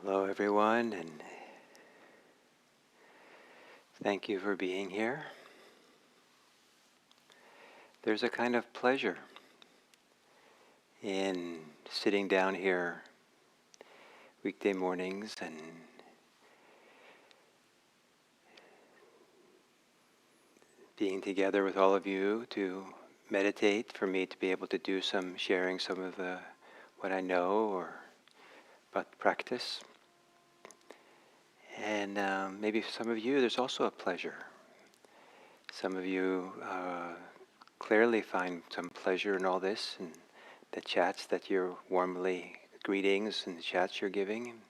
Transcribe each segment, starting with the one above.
Hello, everyone, and thank you for being here. There's a kind of pleasure in sitting down here weekday mornings and being together with all of you to meditate, for me to be able to do some sharing some of what I know or about the practice. And maybe for some of you, there's also a pleasure. Some of you clearly find some pleasure in all this and the chats that you're warmly greetings and the chats you're giving.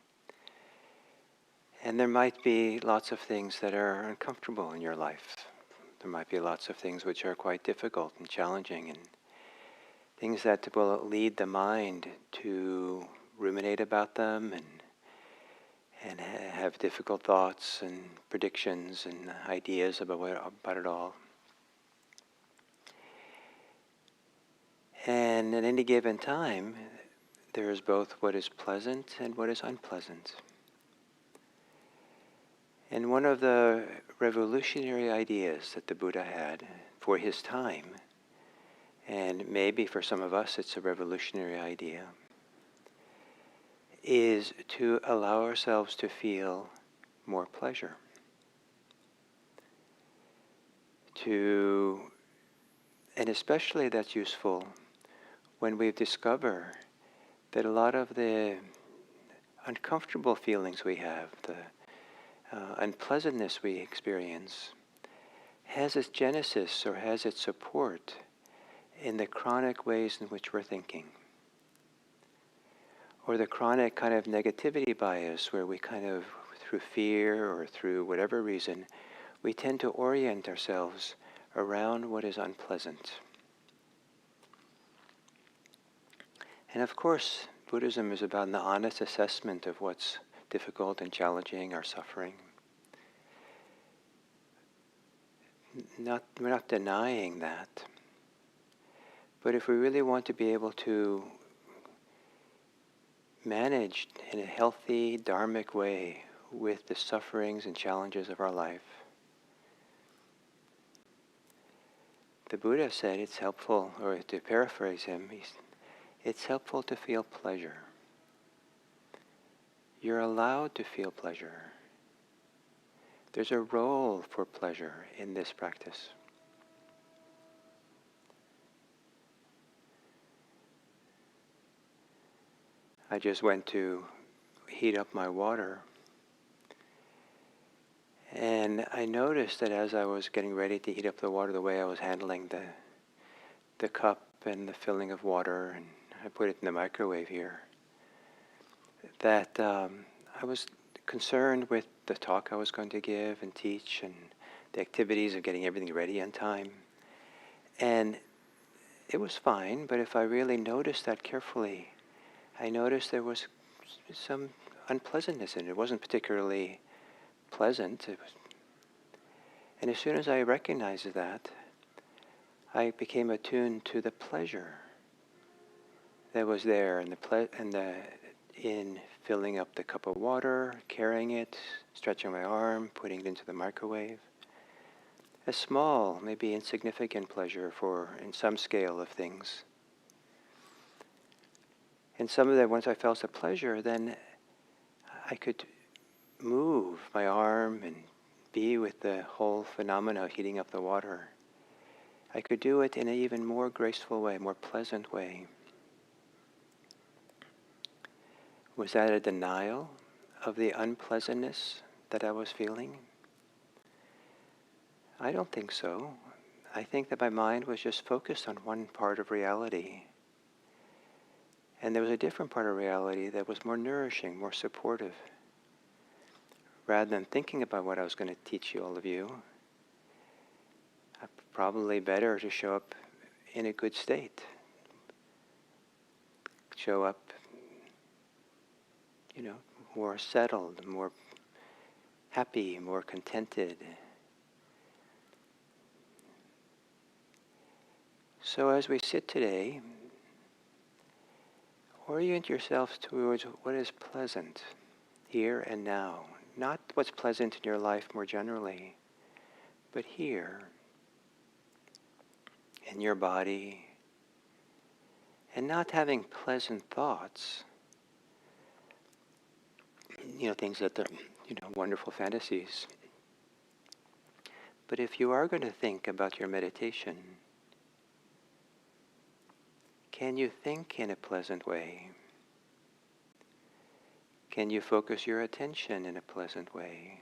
And there might be lots of things that are uncomfortable in your life. There might be lots of things which are quite difficult and challenging, and things that will lead the mind to ruminate about them and have difficult thoughts and predictions and ideas about it all. And at any given time, there is both what is pleasant and what is unpleasant. And one of the revolutionary ideas that the Buddha had for his time, and maybe for some of us it's a revolutionary idea, is to allow ourselves to feel more pleasure. And especially that's useful when we discover that a lot of the uncomfortable feelings we have, the unpleasantness we experience, has its genesis or has its support in the chronic ways in which we're thinking. Or the chronic kind of negativity bias where we kind of, through fear or through whatever reason, we tend to orient ourselves around what is unpleasant. And of course, Buddhism is about an honest assessment of what's difficult and challenging, our suffering. We're not denying that. But if we really want to be able to manage in a healthy, dharmic way with the sufferings and challenges of our life, the Buddha said it's helpful, or to paraphrase him, it's helpful to feel pleasure. You're allowed to feel pleasure. There's a role for pleasure in this practice. I just went to heat up my water, and I noticed that as I was getting ready to heat up the water, the way I was handling the cup and the filling of water, and I put it in the microwave here, that I was concerned with the talk I was going to give and teach and the activities of getting everything ready on time. And it was fine, but if I really noticed that carefully, I noticed there was some unpleasantness in it. It wasn't particularly pleasant. And as soon as I recognized that, I became attuned to the pleasure that was there in filling up the cup of water, carrying it, stretching my arm, putting it into the microwave. A small, maybe insignificant pleasure in some scale of things. And some of that, once I felt the pleasure, then I could move my arm and be with the whole phenomena of heating up the water. I could do it in an even more graceful way, more pleasant way. Was that a denial of the unpleasantness that I was feeling? I don't think so. I think that my mind was just focused on one part of reality. And there was a different part of reality that was more nourishing, more supportive. Rather than thinking about what I was going to teach you, all of you, probably better to show up in a good state. Show up, more settled, more happy, more contented. So as we sit today, orient yourselves towards what is pleasant here and now. Not what's pleasant in your life more generally, but here in your body, and not having pleasant thoughts, things that are, wonderful fantasies. But if you are going to think about your meditation, can you think in a pleasant way? Can you focus your attention in a pleasant way?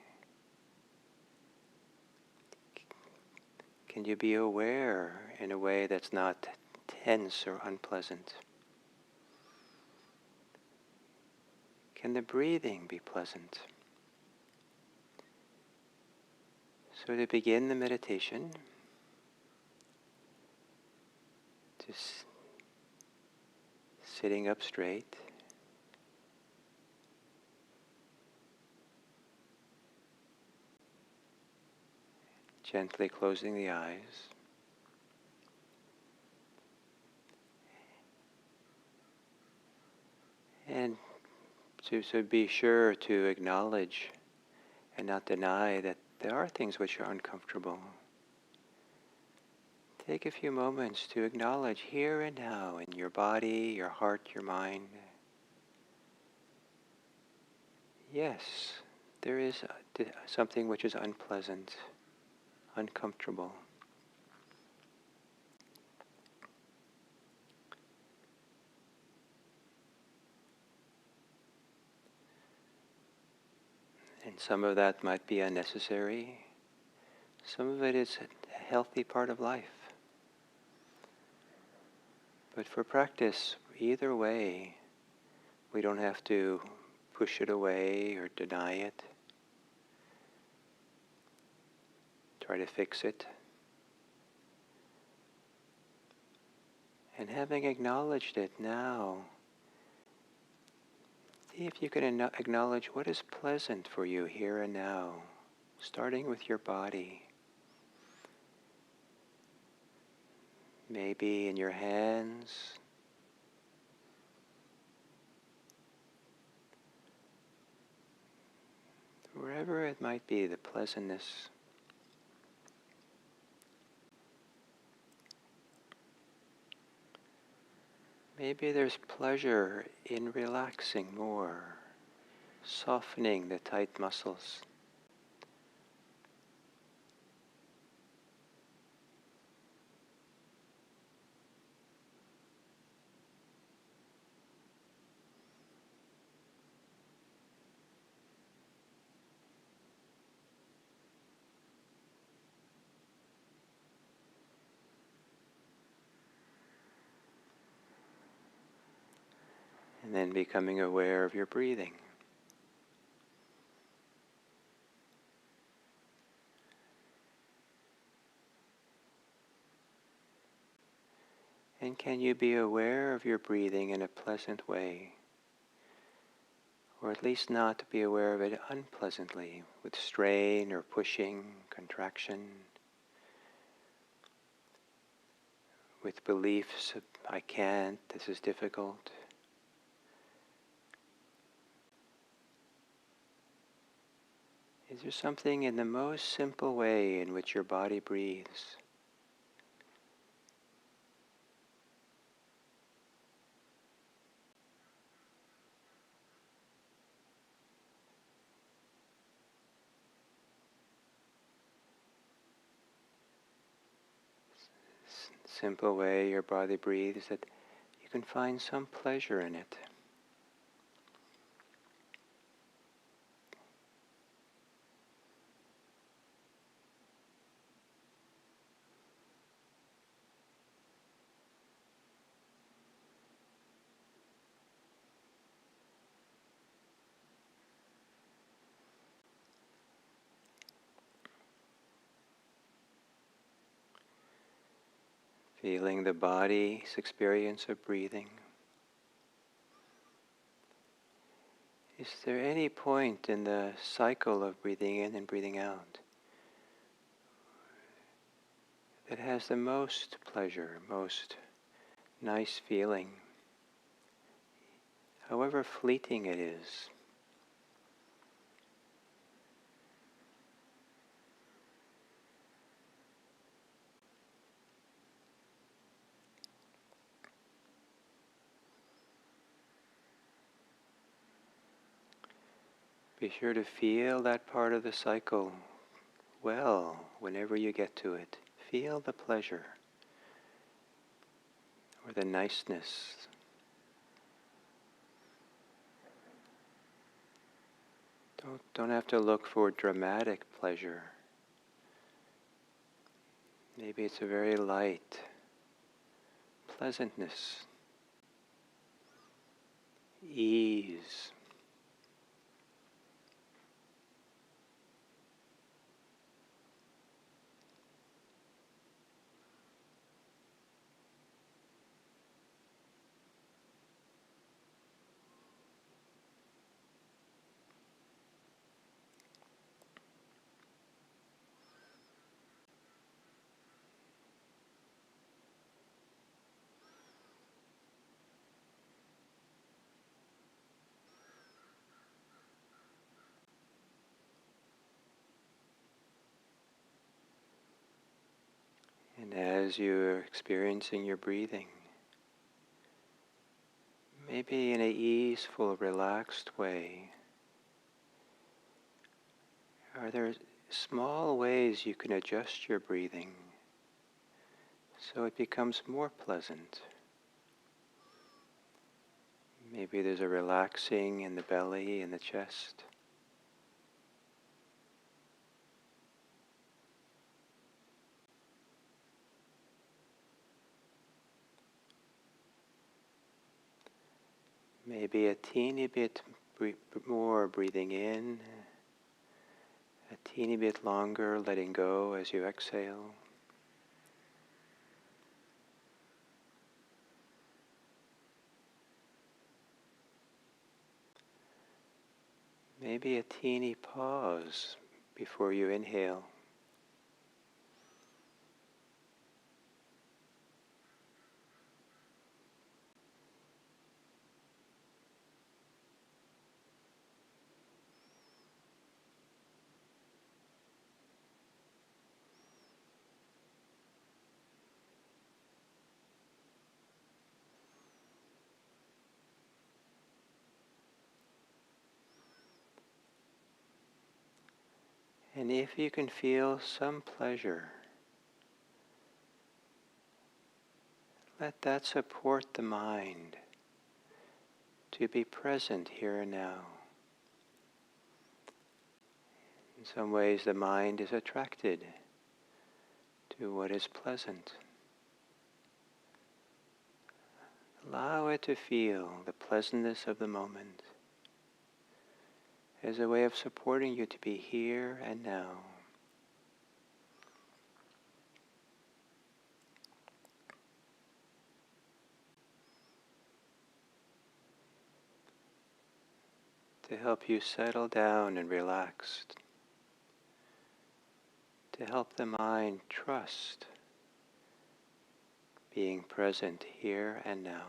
Can you be aware in a way that's not tense or unpleasant? Can the breathing be pleasant? So to begin the meditation, just sitting up straight, gently closing the eyes, and so be sure to acknowledge and not deny that there are things which are uncomfortable. Take a few moments to acknowledge here and now in your body, your heart, your mind. Yes, there is something which is unpleasant, uncomfortable. And some of that might be unnecessary. Some of it is a healthy part of life. But for practice, either way, we don't have to push it away or deny it, try to fix it. And having acknowledged it now, see if you can acknowledge what is pleasant for you here and now, starting with your body. Maybe in your hands, wherever it might be, the pleasantness. Maybe there's pleasure in relaxing more, softening the tight muscles. And then becoming aware of your breathing. And can you be aware of your breathing in a pleasant way? Or at least not be aware of it unpleasantly, with strain or pushing, contraction, with beliefs of, I can't, this is difficult. Is there something in the most simple way in which your body breathes? Simple way your body breathes that you can find some pleasure in it. Feeling the body's experience of breathing. Is there any point in the cycle of breathing in and breathing out that has the most pleasure, most nice feeling, however fleeting it is? Be sure to feel that part of the cycle well whenever you get to it. Feel the pleasure or the niceness. Don't have to look for dramatic pleasure. Maybe it's a very light pleasantness, ease. And as you're experiencing your breathing, maybe in a easeful, relaxed way, are there small ways you can adjust your breathing so it becomes more pleasant? Maybe there's a relaxing in the belly and the chest. Maybe a teeny bit more breathing in, a teeny bit longer letting go as you exhale. Maybe a teeny pause before you inhale. And if you can feel some pleasure, let that support the mind to be present here and now. In some ways, the mind is attracted to what is pleasant. Allow it to feel the pleasantness of the moment as a way of supporting you to be here and now. To help you settle down and relax. To help the mind trust being present here and now.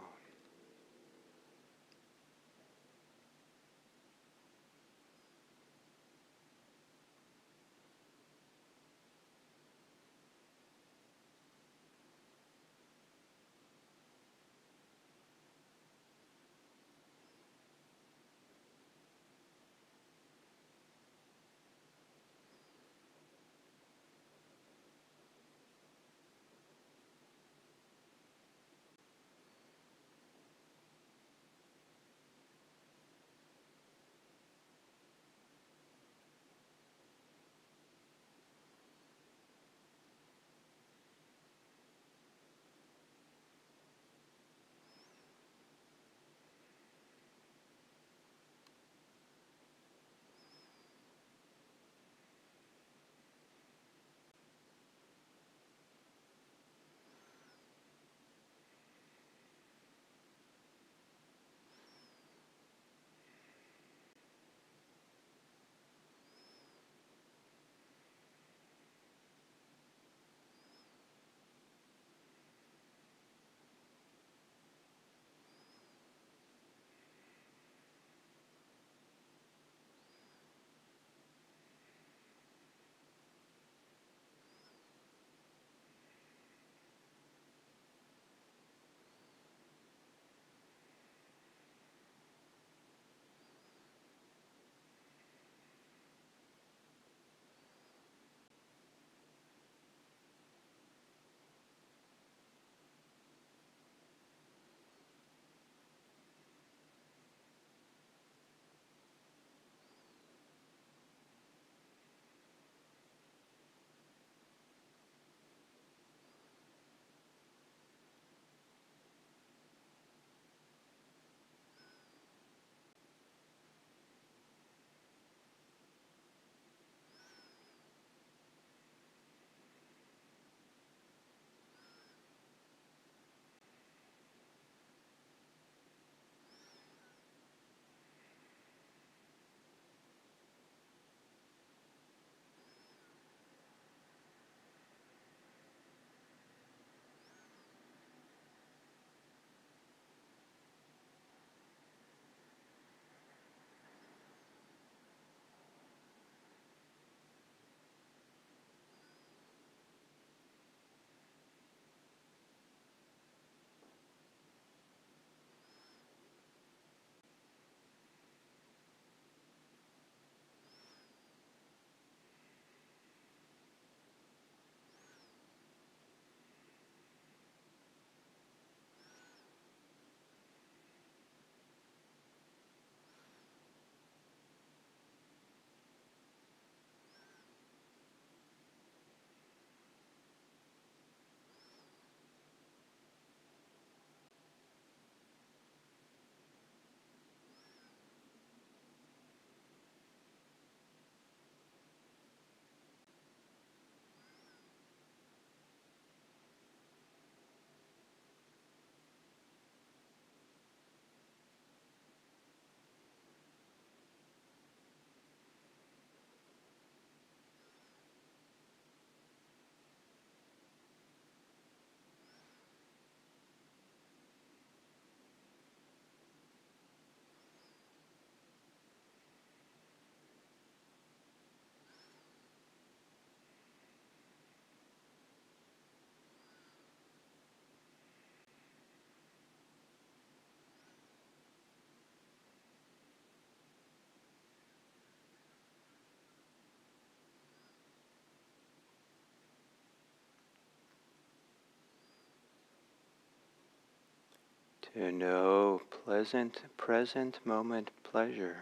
To know pleasant present moment pleasure,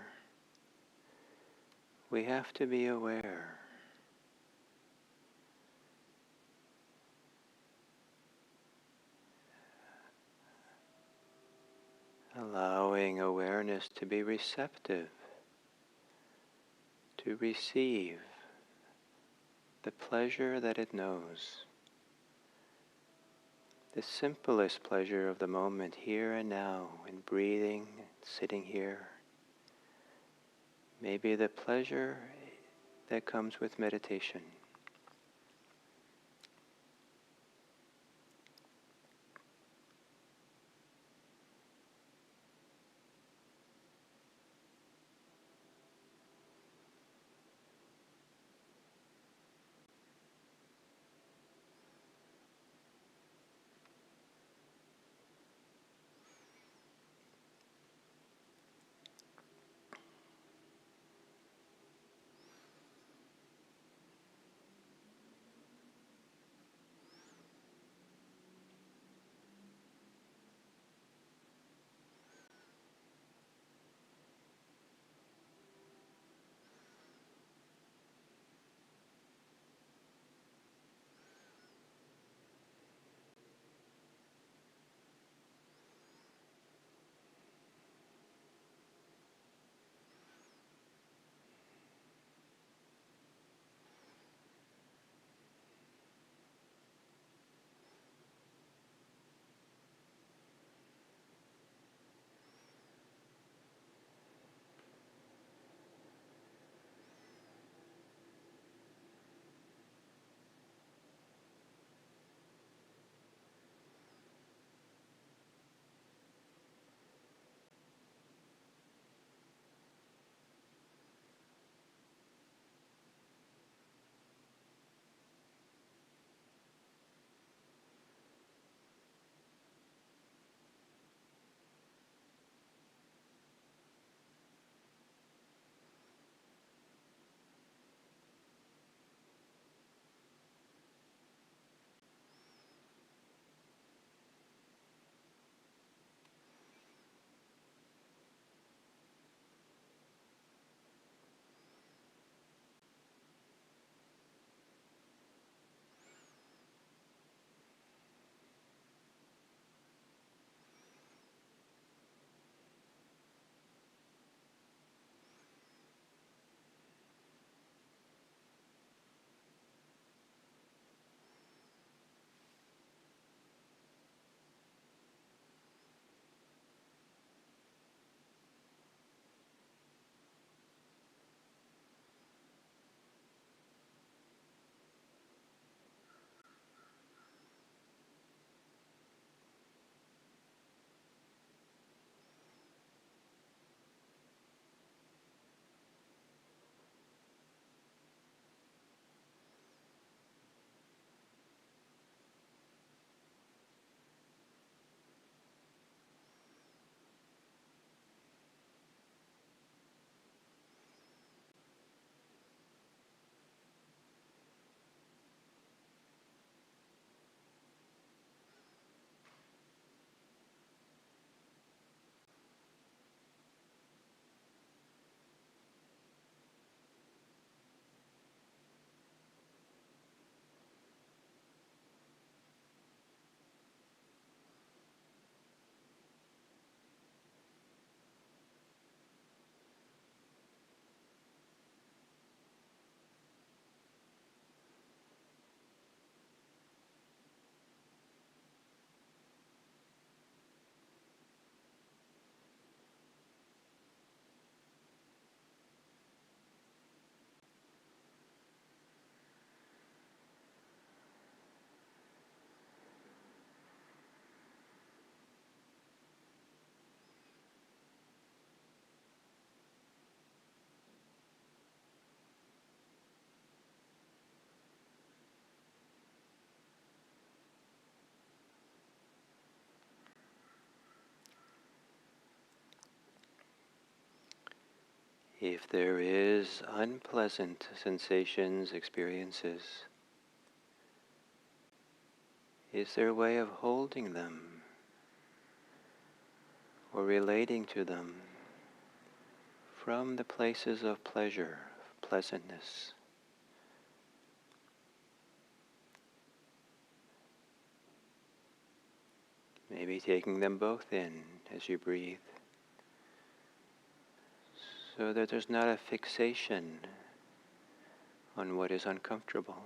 we have to be aware. Allowing awareness to be receptive, to receive the pleasure that it knows. The simplest pleasure of the moment, here and now, in breathing, sitting here. Maybe the pleasure that comes with meditation. If there is unpleasant sensations, experiences, is there a way of holding them or relating to them from the places of pleasure, of pleasantness. Maybe taking them both in as you breathe, so that there's not a fixation on what is uncomfortable.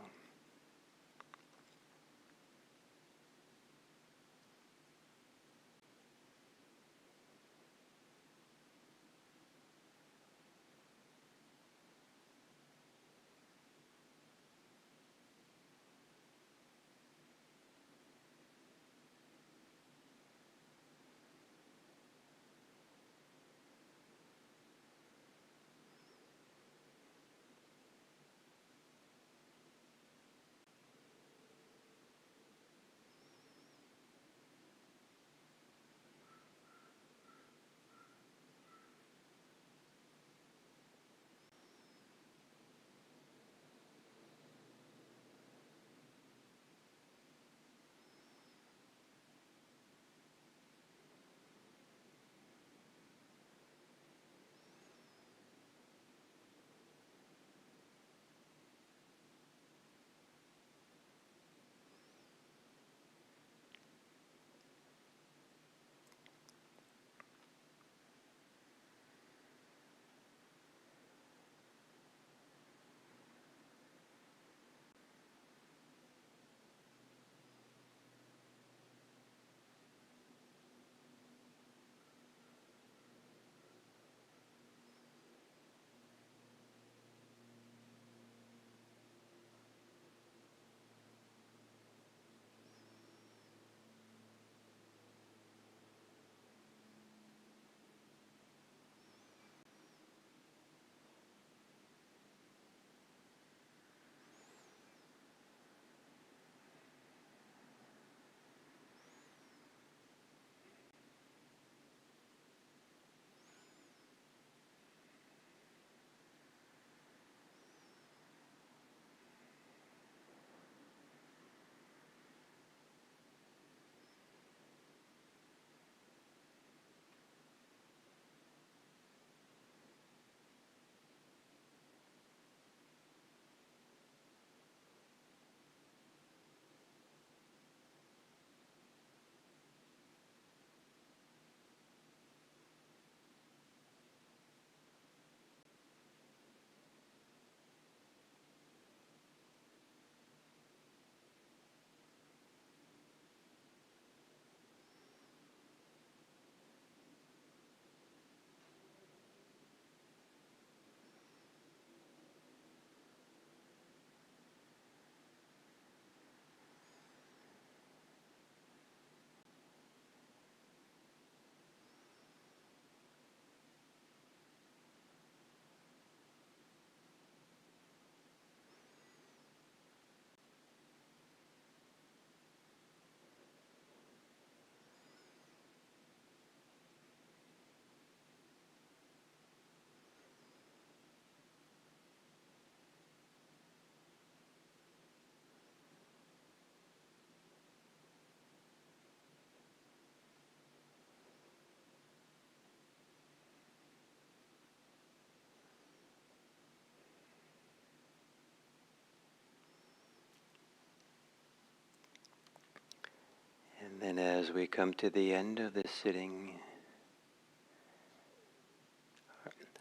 And then as we come to the end of this sitting,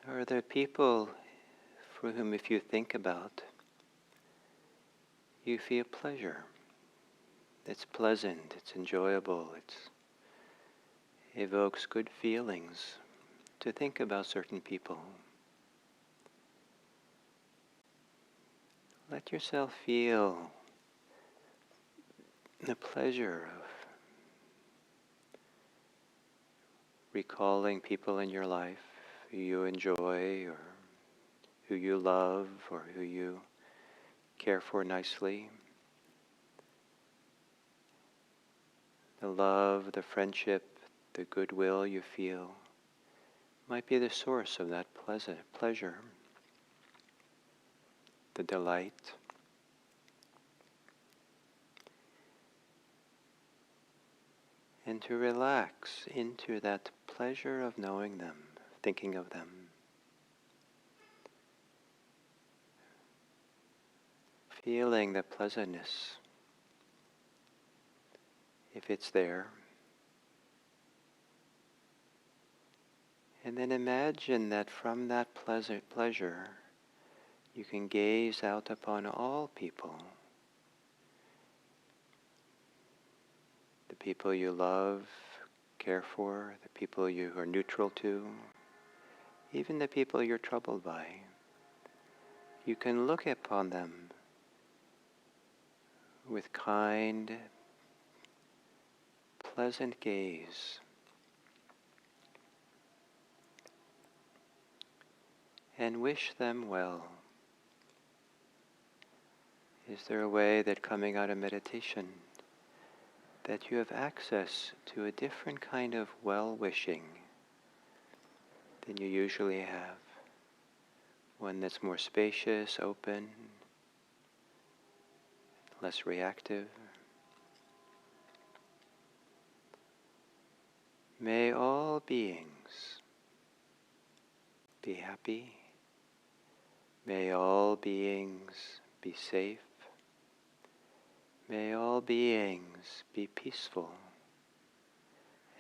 are there people for whom, if you think about, you feel pleasure? It's pleasant, it's enjoyable, it evokes good feelings to think about certain people. Let yourself feel the pleasure of recalling people in your life who you enjoy, or who you love, or who you care for nicely. The love, the friendship, the goodwill you feel might be the source of that pleasure, the delight. And to relax into that pleasure of knowing them, thinking of them. Feeling the pleasantness, if it's there. And then imagine that from that pleasure, you can gaze out upon all people. The people you love, care for, the people you are neutral to, even the people you're troubled by. You can look upon them with kind, pleasant gaze. And wish them well. Is there a way that coming out of meditation that you have access to a different kind of well-wishing than you usually have? One that's more spacious, open, less reactive. May all beings be happy. May all beings be safe. May all beings be peaceful.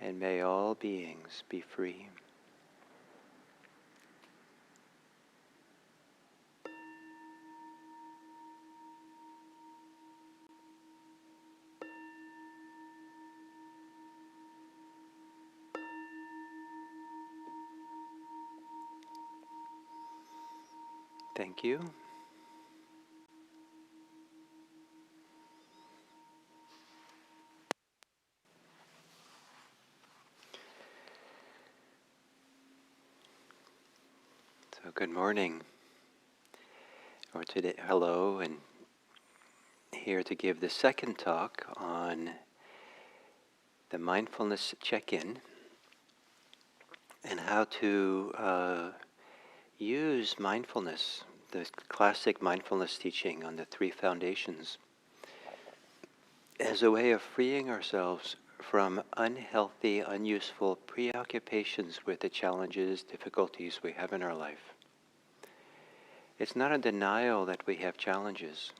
And may all beings be free. Thank you. So good morning, or today, hello, and here to give the second talk on the mindfulness check-in and how to use mindfulness, the classic mindfulness teaching on the three foundations, as a way of freeing ourselves from unhealthy, unuseful preoccupations with the challenges, difficulties we have in our life. It's not a denial that we have challenges,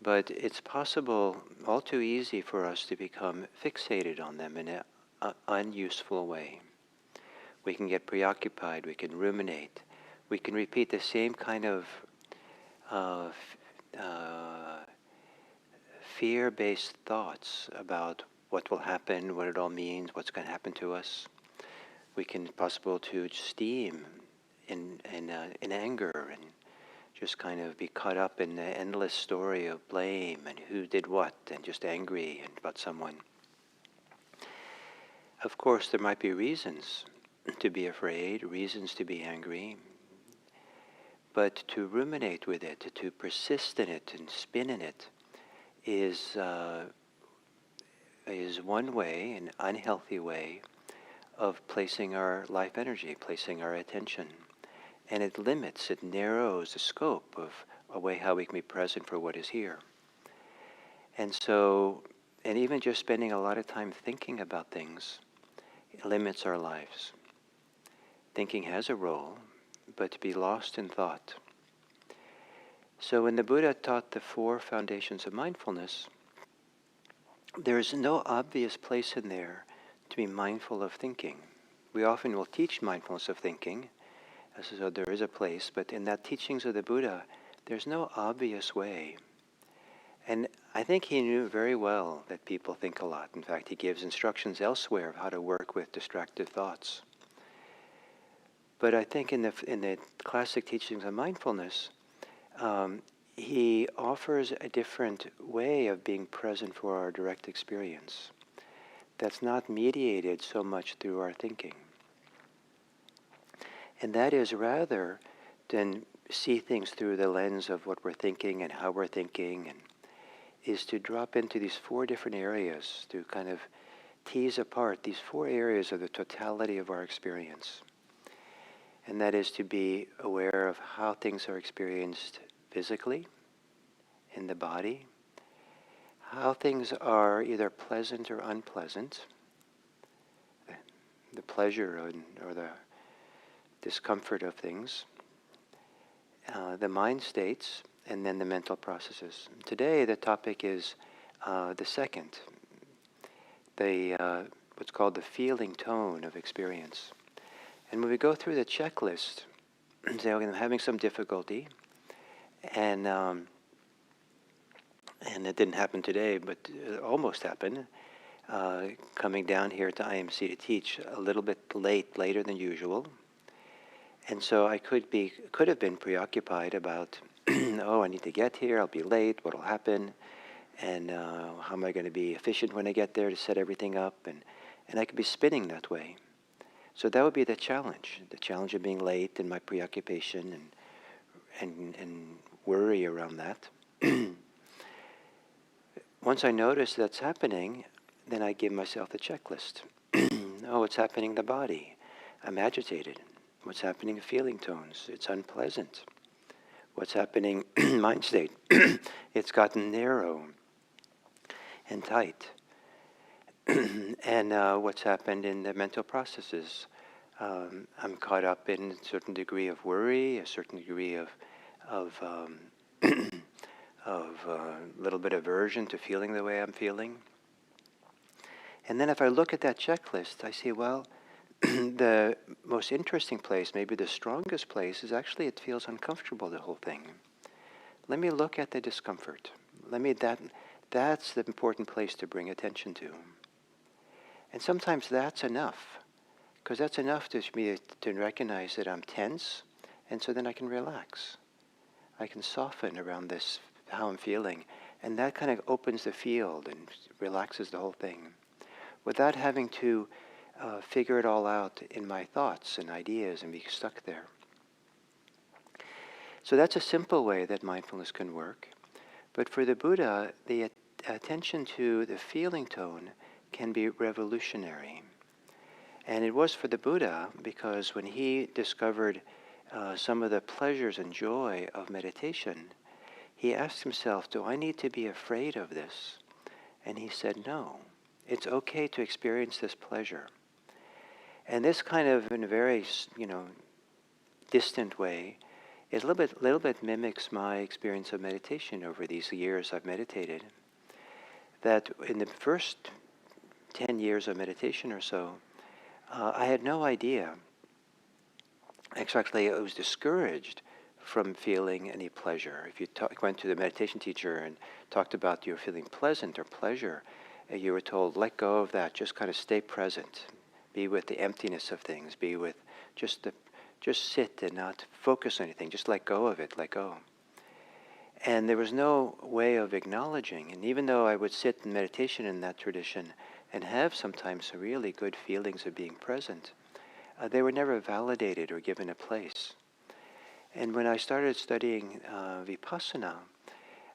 but it's possible, all too easy for us to become fixated on them in an unuseful way. We can get preoccupied, we can ruminate, we can repeat the same kind of fear-based thoughts about what will happen, what it all means, what's going to happen to us. We can possible to steam in anger and just kind of be caught up in the endless story of blame and who did what and just angry about someone. Of course, there might be reasons to be afraid, reasons to be angry, but to ruminate with it, to persist in it and spin in it is one way, an unhealthy way, of placing our life energy, placing our attention. And it limits, it narrows the scope of a way how we can be present for what is here. And so, and even just spending a lot of time thinking about things limits our lives. Thinking has a role, but to be lost in thought. So when the Buddha taught the four foundations of mindfulness, there's no obvious place in there to be mindful of thinking. We often will teach mindfulness of thinking, as though there is a place, but in that teachings of the Buddha, there's no obvious way. And I think he knew very well that people think a lot. In fact, he gives instructions elsewhere of how to work with distracted thoughts. But I think in the classic teachings of mindfulness, he offers a different way of being present for our direct experience that's not mediated so much through our thinking. And that is, rather than see things through the lens of what we're thinking and how we're thinking, and is to drop into these four different areas, to kind of tease apart these four areas of the totality of our experience. And that is to be aware of how things are experienced physically, in the body, how things are either pleasant or unpleasant, the pleasure or the discomfort of things, the mind states, and then the mental processes. Today the topic is the second, the what's called the feeling tone of experience. And when we go through the checklist and say, okay, I'm having some difficulty, and it didn't happen today, but it almost happened, coming down here to IMC to teach a little bit later than usual. And so I could have been preoccupied about, oh, I need to get here, I'll be late, what'll happen, and how am I going to be efficient when I get there to set everything up, and I could be spinning that way. So that would be the challenge of being late and my preoccupation and worry around that. Once I notice that's happening, then I give myself the checklist. Oh, what's happening in the body? I'm agitated. What's happening in feeling tones? It's unpleasant. What's happening mind state? It's gotten narrow and tight. And what's happened in the mental processes? I'm caught up in a certain degree of worry, a certain degree of little bit of aversion to feeling the way I'm feeling. And then if I look at that checklist, I see, well, the most interesting place, maybe the strongest place, is actually it feels uncomfortable, the whole thing. Let me look at the discomfort. That's the important place to bring attention to. And sometimes that's enough, because that's enough to me to recognize that I'm tense, and so then I can relax. I can soften around this, how I'm feeling, and that kind of opens the field and relaxes the whole thing, without having to figure it all out in my thoughts and ideas and be stuck there. So that's a simple way that mindfulness can work. But for the Buddha, the attention to the feeling tone can be revolutionary. And it was for the Buddha because when he discovered some of the pleasures and joy of meditation, he asked himself, do I need to be afraid of this? And he said, no, it's okay to experience this pleasure. And this kind of, in a very, distant way, is a little bit mimics my experience of meditation over these years I've meditated. That in the first 10 years of meditation or so, I had no idea. Actually, I was discouraged from feeling any pleasure. If you went to the meditation teacher and talked about you feeling pleasant or pleasure, you were told, let go of that, just kind of stay present. Be with the emptiness of things. Be with just sit and not focus on anything. Just let go of it. Let go. And there was no way of acknowledging. And even though I would sit in meditation in that tradition and have sometimes some really good feelings of being present, they were never validated or given a place. And when I started studying Vipassana,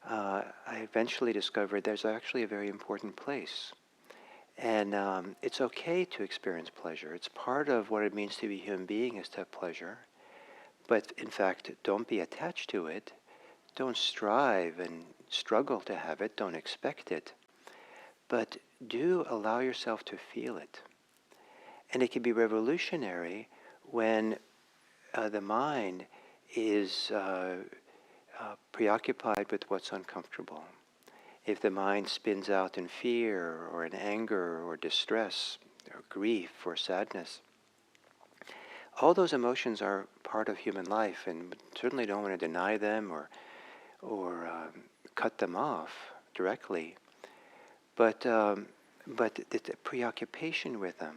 I eventually discovered there's actually a very important place. And it's okay to experience pleasure. It's part of what it means to be a human being is to have pleasure. But in fact, don't be attached to it. Don't strive and struggle to have it. Don't expect it. But do allow yourself to feel it. And it can be revolutionary when the mind is preoccupied with what's uncomfortable. If the mind spins out in fear or in anger or distress or grief or sadness, all those emotions are part of human life, and certainly don't want to deny them or cut them off directly. But the preoccupation with them,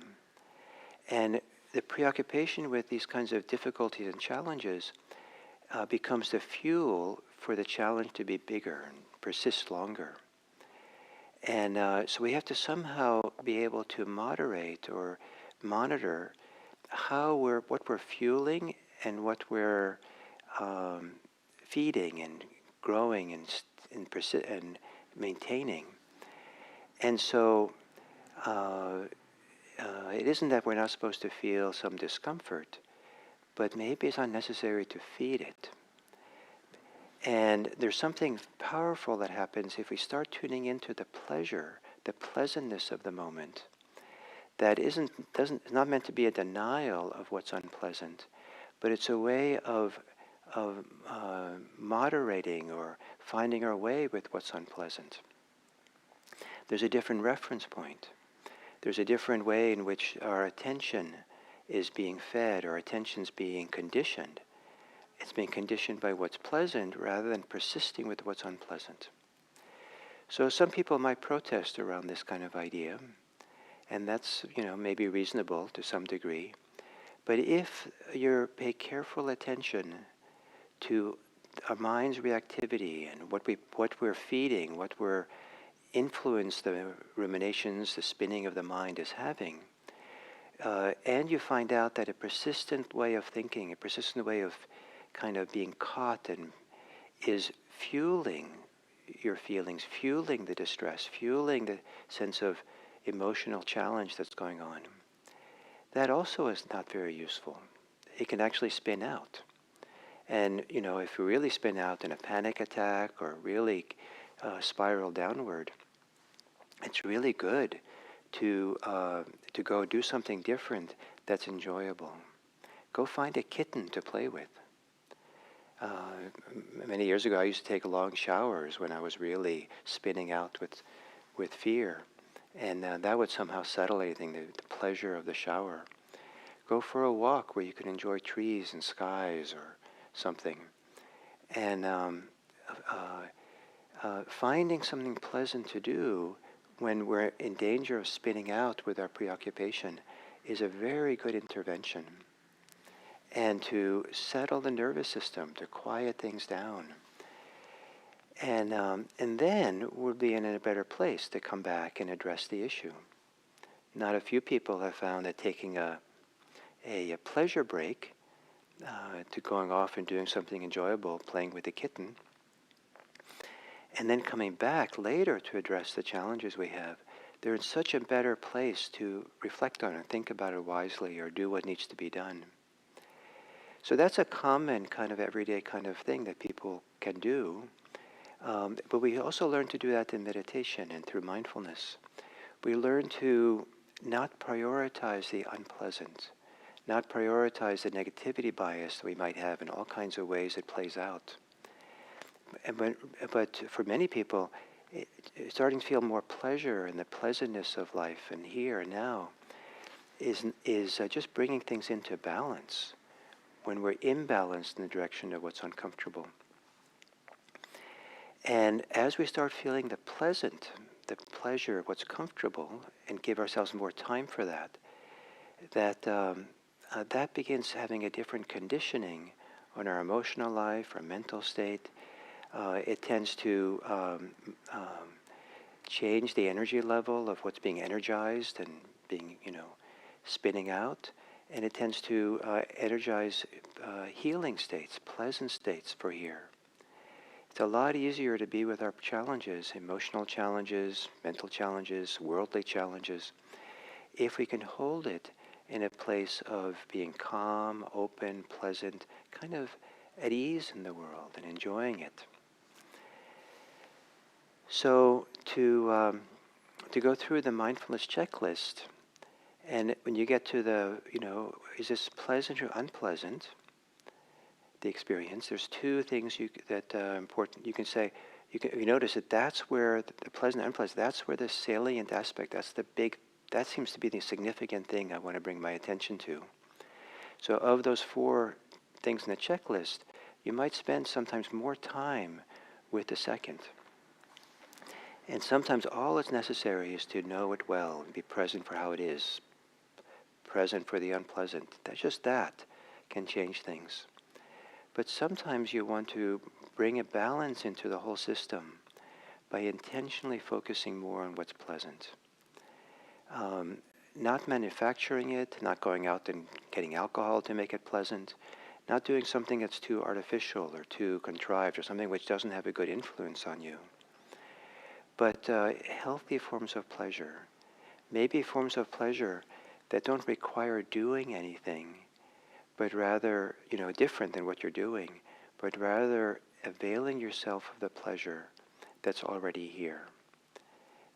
and the preoccupation with these kinds of difficulties and challenges becomes the fuel for the challenge to be bigger and persist longer. And so we have to somehow be able to moderate or monitor what we're fueling and what we're feeding and growing and maintaining. And so it isn't that we're not supposed to feel some discomfort, but maybe it's unnecessary to feed it. And there's something powerful that happens if we start tuning into the pleasure, the pleasantness of the moment. that is not meant to be a denial of what's unpleasant, but it's a way of moderating or finding our way with what's unpleasant. There's a different reference point. There's a different way in which our attention is being fed, our attention's being conditioned. It's being conditioned by what's pleasant rather than persisting with what's unpleasant. So some people might protest around this kind of idea, and that's, maybe reasonable to some degree. But if you pay careful attention to our mind's reactivity and what we're feeding, what we're influence the ruminations, the spinning of the mind is having, and you find out that a persistent way of thinking, a persistent way of kind of being caught and is fueling your feelings, fueling the distress, fueling the sense of emotional challenge that's going on, that also is not very useful. It can actually spin out. And, if you really spin out in a panic attack or really spiral downward, it's really good to go do something different that's enjoyable. Go find a kitten to play with. Many years ago, I used to take long showers when I was really spinning out with fear, and that would somehow settle anything, the pleasure of the shower. Go for a walk where you can enjoy trees and skies or something, and finding something pleasant to do when we're in danger of spinning out with our preoccupation is a very good intervention. And to settle the nervous system, to quiet things down. And then we'll be in a better place to come back and address the issue. Not a few people have found that taking a pleasure break, to going off and doing something enjoyable, playing with the kitten, and then coming back later to address the challenges we have, they're in such a better place to reflect on it, think about it wisely, or do what needs to be done. So that's a common kind of everyday kind of thing that people can do. But we also learn to do that in meditation and through mindfulness. We learn to not prioritize the unpleasant, not prioritize the negativity bias that we might have in all kinds of ways it plays out. But for many people, starting to feel more pleasure in the pleasantness of life and here and now is just bringing things into balance when we're imbalanced in the direction of what's uncomfortable. And as we start feeling the pleasure of what's comfortable, and give ourselves more time for that, that begins having a different conditioning on our emotional life, our mental state. It tends to change the energy level of what's being energized and being, spinning out. And it tends to energize healing states, pleasant states for here. It's a lot easier to be with our challenges, emotional challenges, mental challenges, worldly challenges, if we can hold it in a place of being calm, open, pleasant, kind of at ease in the world and enjoying it. So to go through the mindfulness checklist, and when you get to the, is this pleasant or unpleasant, the experience, there's two things that are important. You can say, you notice that that's where the pleasant, unpleasant, that's where the salient aspect, that seems to be the significant thing I want to bring my attention to. So of those four things in the checklist, you might spend sometimes more time with the second. And sometimes all that's necessary is to know it well and be present for how it is, present for the unpleasant. That can change things. But sometimes you want to bring a balance into the whole system by intentionally focusing more on what's pleasant. Not manufacturing it, not going out and getting alcohol to make it pleasant, not doing something that's too artificial or too contrived or something which doesn't have a good influence on you. But healthy forms of pleasure, maybe forms of pleasure that don't require doing anything, but rather, different than what you're doing, but rather availing yourself of the pleasure that's already here.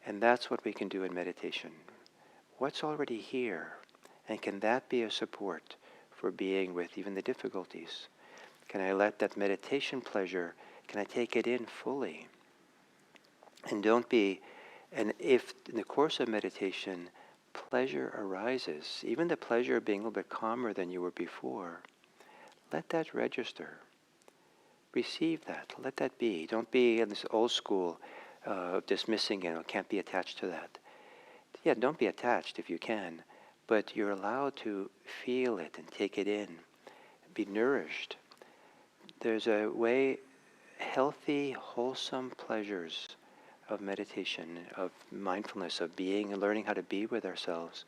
And that's what we can do in meditation. what's already here? And can that be a support for being with even the difficulties? Can I let that meditation pleasure, can I take it in fully? And if in the course of meditation, pleasure arises, even the pleasure of being a little bit calmer than you were before, let that register. Receive that. Let that be. Don't be in this old school dismissing it. Or can't be attached to that. Yeah, don't be attached if you can, but you're allowed to feel it and take it in, be nourished. There's a way, healthy, wholesome pleasures of meditation, of mindfulness, of being and learning how to be with ourselves,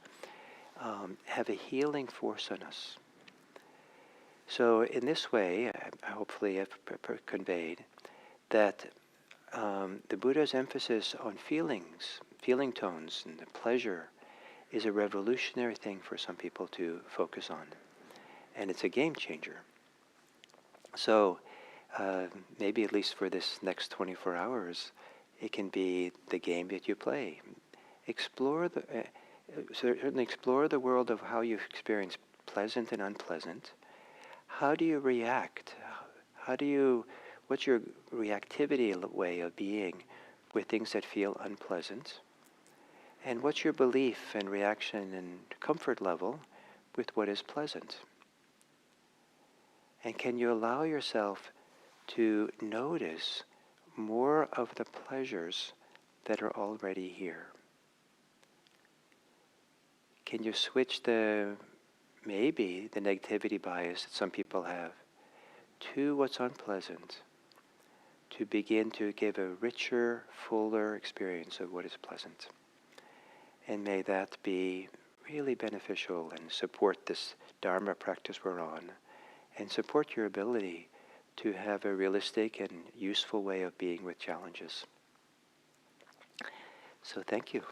have a healing force on us. So in this way, I hopefully have conveyed that the Buddha's emphasis on feelings, feeling tones, and the pleasure is a revolutionary thing for some people to focus on. And it's a game changer. So maybe at least for this next 24 hours, it can be the game that you play. Certainly explore the world of how you experience pleasant and unpleasant. How do you react? What's your reactivity way of being with things that feel unpleasant? And what's your belief and reaction and comfort level with what is pleasant? And can you allow yourself to notice more of the pleasures that are already here? Can you switch maybe the negativity bias that some people have to what's unpleasant, to begin to give a richer, fuller experience of what is pleasant? And may that be really beneficial and support this Dharma practice we're on, and support your ability to have a realistic and useful way of being with challenges. So thank you.